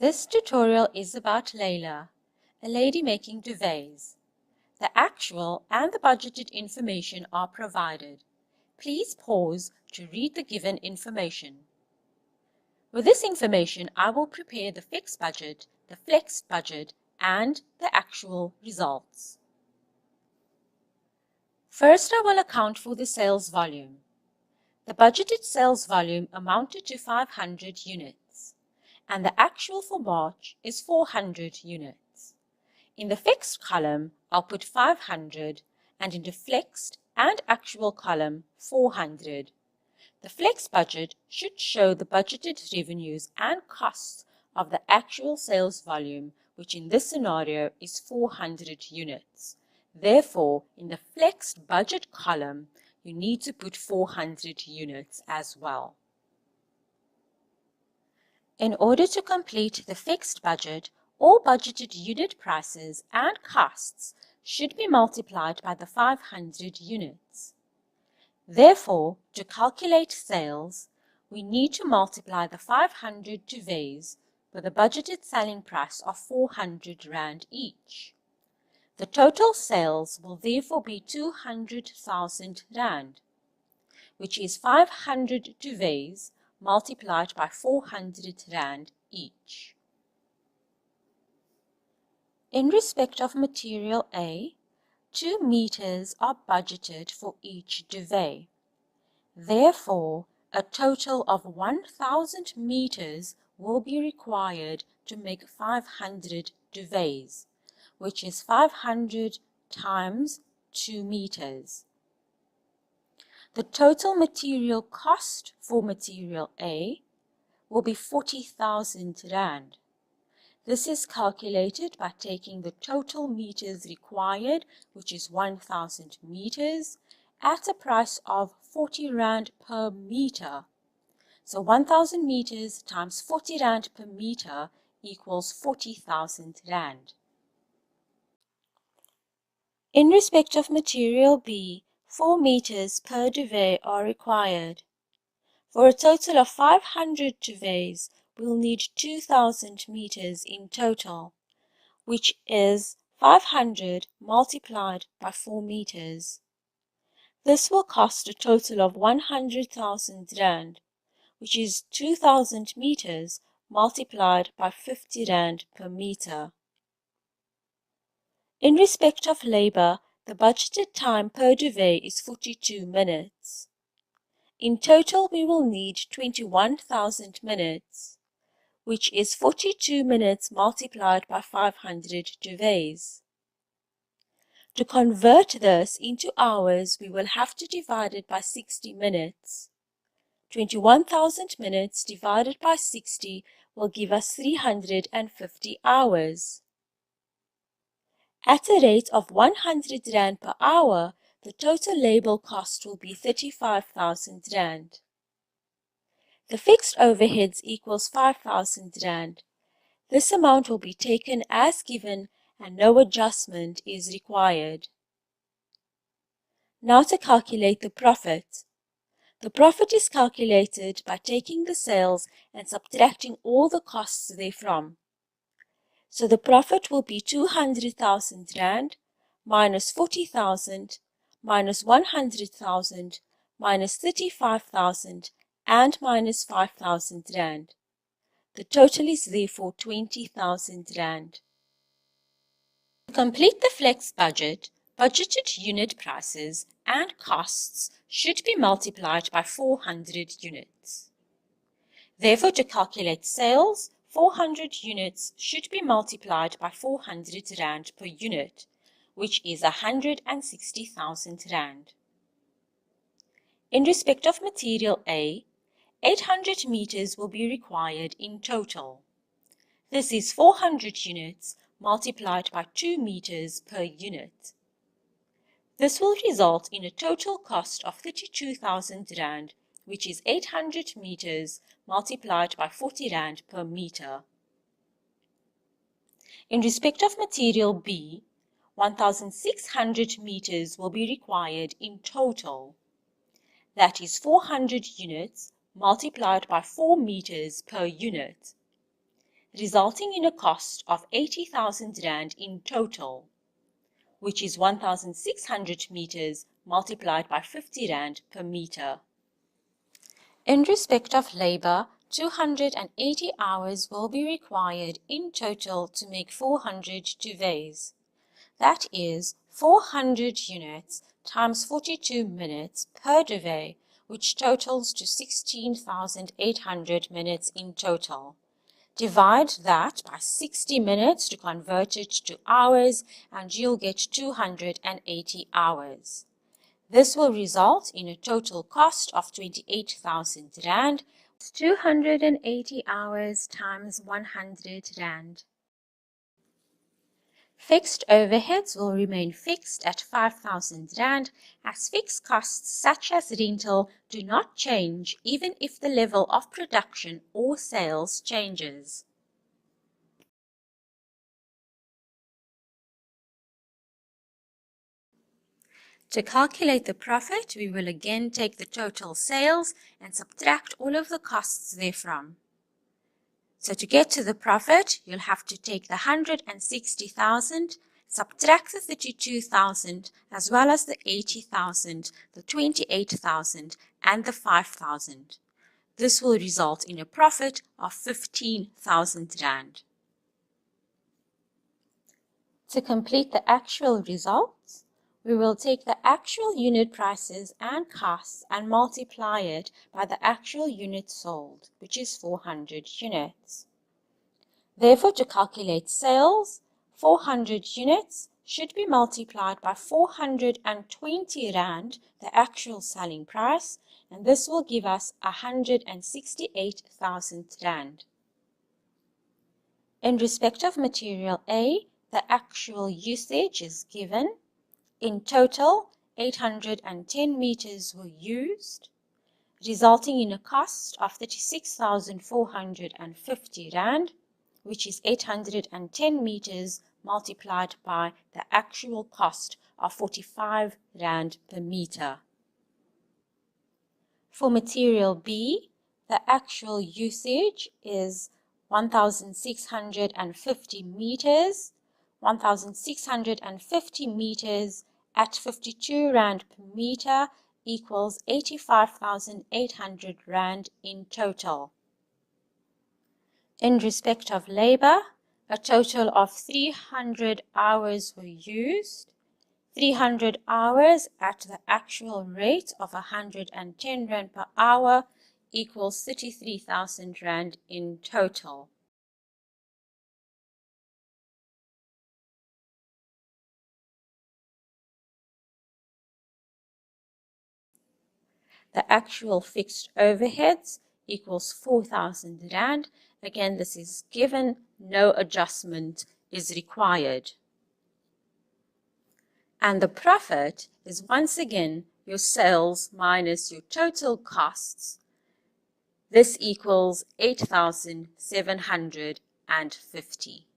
This tutorial is about Layla, a lady making duvets. The actual and the budgeted information are provided. Please pause to read the given information. With this information, I will prepare the fixed budget, the flexed budget, and the actual results. First, I will account for the sales volume. The budgeted sales volume amounted to 500 units, and the actual for March is 400 units. In the fixed column, I'll put 500, and in the flexed and actual column, 400. The flex budget should show the budgeted revenues and costs of the actual sales volume, which in this scenario is 400 units. Therefore, in the flexed budget column, you need to put 400 units as well. In order to complete the fixed budget, all budgeted unit prices and costs should be multiplied by the 500 units. Therefore, to calculate sales, we need to multiply the 500 duvets with a budgeted selling price of 400 Rand each. The total sales will therefore be 200,000 Rand, which is 500 duvets multiplied by 400 Rand each. In respect of material A, 2 meters are budgeted for each duvet. Therefore, a total of 1,000 meters will be required to make 500 duvets, which is 500 times 2 meters. The total material cost for material A will be 40,000 Rand. This is calculated by taking the total meters required, which is 1,000 meters, at a price of 40 Rand per meter. So 1,000 meters times 40 Rand per meter equals 40,000 Rand. In respect of material B, 4 meters per duvet are required. For a total of 500 duvets, we'll need 2,000 meters in total, which is 500 multiplied by 4 meters. This will cost a total of 100,000 Rand, which is 2,000 meters multiplied by 50 Rand per meter. In respect of labor, the budgeted time per duvet is 42 minutes. In total, we will need 21,000 minutes, which is 42 minutes multiplied by 500 duvets. To convert this into hours, we will have to divide it by 60 minutes. 21,000 minutes divided by 60 will give us 350 hours. At a rate of 100 Rand per hour, the total labor cost will be 35,000 Rand. The fixed overheads equals 5,000 Rand. This amount will be taken as given and no adjustment is required. Now to calculate the profit. The profit is calculated by taking the sales and subtracting all the costs therefrom. So the profit will be 200,000 Rand minus 40,000 minus 100,000 minus 35,000 and minus 5,000 Rand. The total is therefore 20,000 Rand. To complete the flex budget, budgeted unit prices and costs should be multiplied by 400 units. Therefore, to calculate sales, 400 units should be multiplied by 400 Rand per unit, which is 160,000 Rand. In respect of material A, 800 meters will be required in total. This is 400 units multiplied by 2 meters per unit. This will result in a total cost of 32,000 Rand, which is 800 meters multiplied by 40 Rand per meter. In respect of material B, 1,600 meters will be required in total. That is 400 units multiplied by 4 meters per unit. resulting in a cost of 80,000 Rand in total, which is 1,600 meters multiplied by 50 Rand per meter. In respect of labor, 280 hours will be required in total to make 400 duvets. That is 400 units times 42 minutes per duvet, which totals to 16,800 minutes in total. Divide that by 60 minutes to convert it to hours, and you'll get 280 hours. This will result in a total cost of 28,000 Rand. 280 hours times 100 Rand. Fixed overheads will remain fixed at 5,000 Rand, as fixed costs such as rental do not change even if the level of production or sales changes. To calculate the profit, we will again take the total sales and subtract all of the costs therefrom. So to get to the profit, you'll have to take the 160,000, subtract the 32,000, as well as the 80,000, the 28,000, and the 5,000. This will result in a profit of 15,000 Rand. To complete the actual results, we will take the actual unit prices and costs and multiply it by the actual units sold, which is 400 units. Therefore, to calculate sales, 400 units should be multiplied by 420 Rand, the actual selling price, and this will give us 168,000 Rand. In respect of material A, the actual usage is given. In total, 810 meters were used, resulting in a cost of 36,450 Rand, which is 810 meters multiplied by the actual cost of 45 Rand per meter. For material B, the actual usage is 1,650 meters. 1,650 meters at 52 Rand per meter equals 85,800 Rand in total. In respect of labor, a total of 300 hours were used. 300 hours at the actual rate of 110 Rand per hour equals 33,000 Rand in total. The actual fixed overheads equals 4,000 Rand. Again, this is given, no adjustment is required. And the profit is once again your sales minus your total costs. This equals 8,750.